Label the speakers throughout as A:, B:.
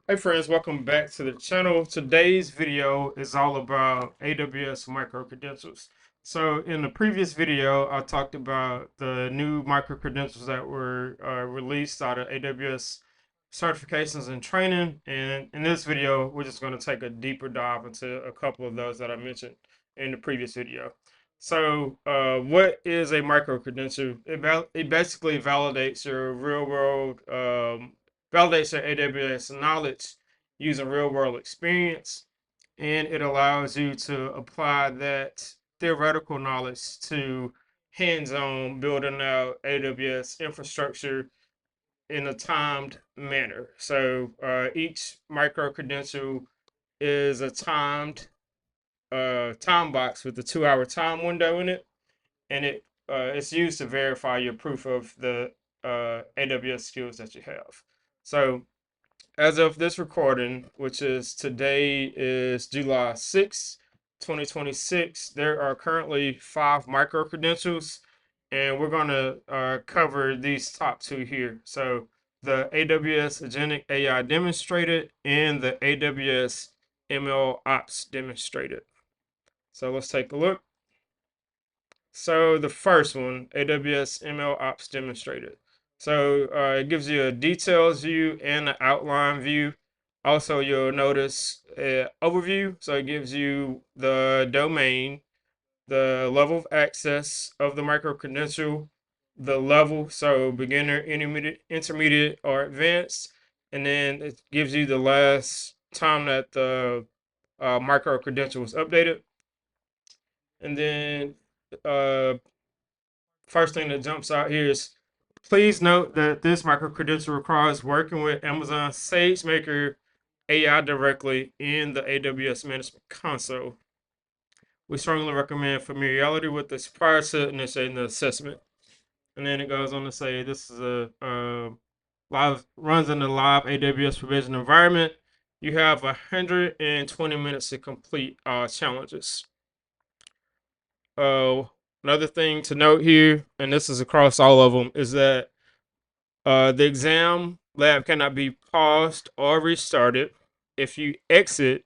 A: Hey friends, welcome back to the channel. Today's video is all about AWS Microcredentials. So in the previous video, I talked about the new microcredentials that were released out of AWS certifications and training. And in this video, we're just going to take a deeper dive into a couple of those that I mentioned in the previous video. So what is a microcredential? It basically validates your real world validates your AWS knowledge using real world experience, and it allows you to apply that theoretical knowledge to hands on building out AWS infrastructure in a timed manner. So each micro credential is a timed time box with a 2 hour time window in it, and it's used to verify your proof of the AWS skills that you have. So as of this recording, which is today is July 6th, 2026, there are currently 5 micro credentials, and we're going to cover these top two here. So the AWS Agentic AI demonstrated and the AWS ML Ops demonstrated. So let's take a look. So the first one, AWS ML Ops demonstrated. So it gives you a details view and an outline view. Also, you'll notice overview. So it gives you the domain, the level of access of the micro-credential, the level, so beginner, intermediate, or advanced. And then it gives you the last time that the micro-credential was updated. And then uh, first thing that jumps out here is please note that this microcredential requires working with Amazon SageMaker AI directly in the AWS Management Console. We strongly recommend familiarity with this prior to initiating the assessment. And then it goes on to say this is a live runs in the live AWS provision environment. You have 120 minutes to complete challenges. Uh, Another thing to note here, and this is across all of them, is that the exam lab cannot be paused or restarted. If you exit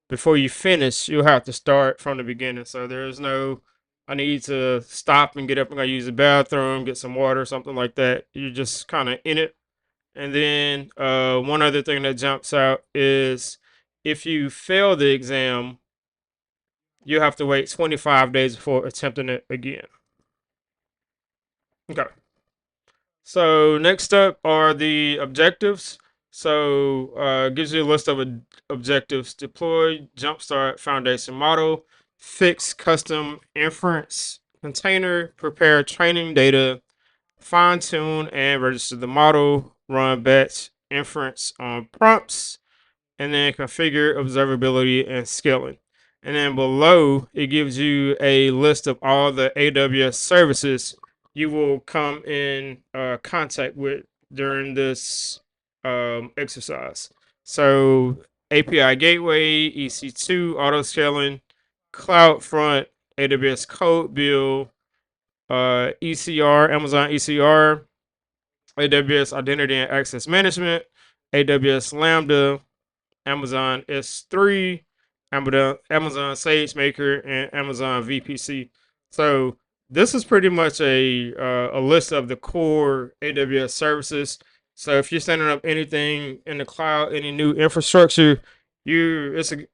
A: before you finish, you'll have to start from the beginning. So there's no, I need to stop and get up and go use the bathroom, get some water, something like that. You're just kind of in it. And then one other thing that jumps out is if you fail the exam, you have to wait 25 days before attempting it again. Okay. So next up are the objectives. So gives you a list of objectives: deploy, jumpstart, foundation model, fix custom inference container, prepare training data, fine tune and register the model, run batch inference on prompts, and then configure observability and scaling. And then below, it gives you a list of all the AWS services you will come in contact with during this exercise. So API Gateway, EC2, auto scaling, CloudFront, AWS Code Build, ECR, Amazon ECR, AWS Identity and Access Management, AWS Lambda, Amazon S3, Amazon SageMaker, and Amazon VPC. So this is pretty much a list of the core AWS services. So if you're setting up anything in the cloud, any new infrastructure, it's a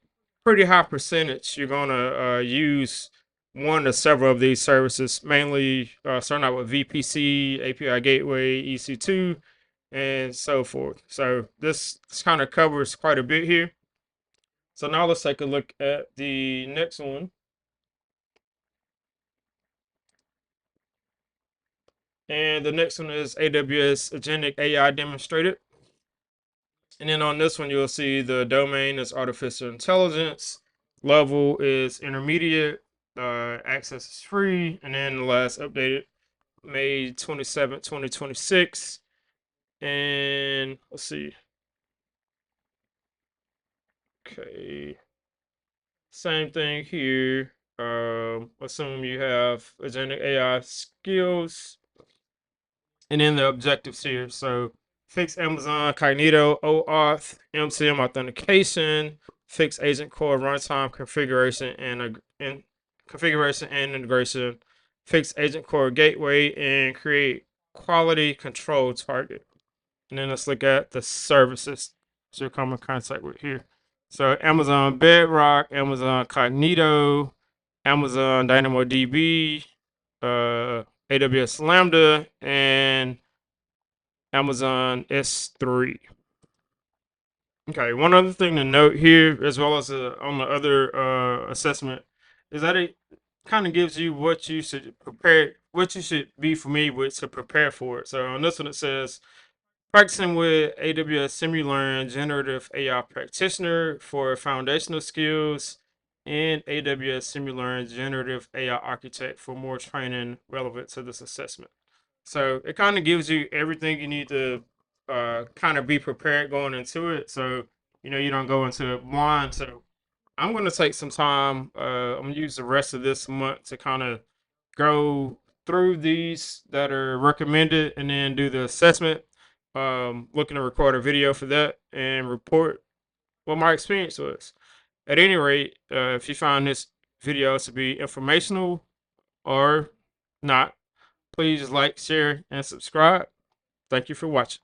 A: pretty high percentage you're gonna use one or several of these services, mainly starting out with VPC, API Gateway, EC2, and so forth. So this kind of covers quite a bit here. So now let's take a look at the next one. And the next one is AWS Agentic AI demonstrated. And then on this one, you'll see the domain is artificial intelligence, level is intermediate, access is free, and then the last updated May 27th, 2026. And let's see. Okay. Same thing here. Assume you have agentic AI skills, and then the objectives here. So fix Amazon Cognito OAuth MCM authentication, fix Agent Core runtime configuration and integration, fix Agent Core gateway, and create quality control target. And then let's look at the services that you come in contact with here. So Amazon Bedrock, Amazon Cognito, Amazon DynamoDB, AWS Lambda, and Amazon S3. Okay, one other thing to note here, as well as on the other assessment, is that it kind of gives you what you should prepare, what you should be familiar with to prepare for it. So on this one, it says practicing with AWS Simulearn Generative AI Practitioner for foundational skills, and AWS Simulearn Generative AI Architect for more training relevant to this assessment. So it kind of gives you everything you need to kind of be prepared going into it. So, you don't go into it blind. So I'm going to take some time. I'm going to use the rest of this month to kind of go through these that are recommended and then do the assessment. Looking to record a video for that and report what my experience was. At any rate, if you find this video to be informational or not, please like, share, and subscribe. Thank you for watching.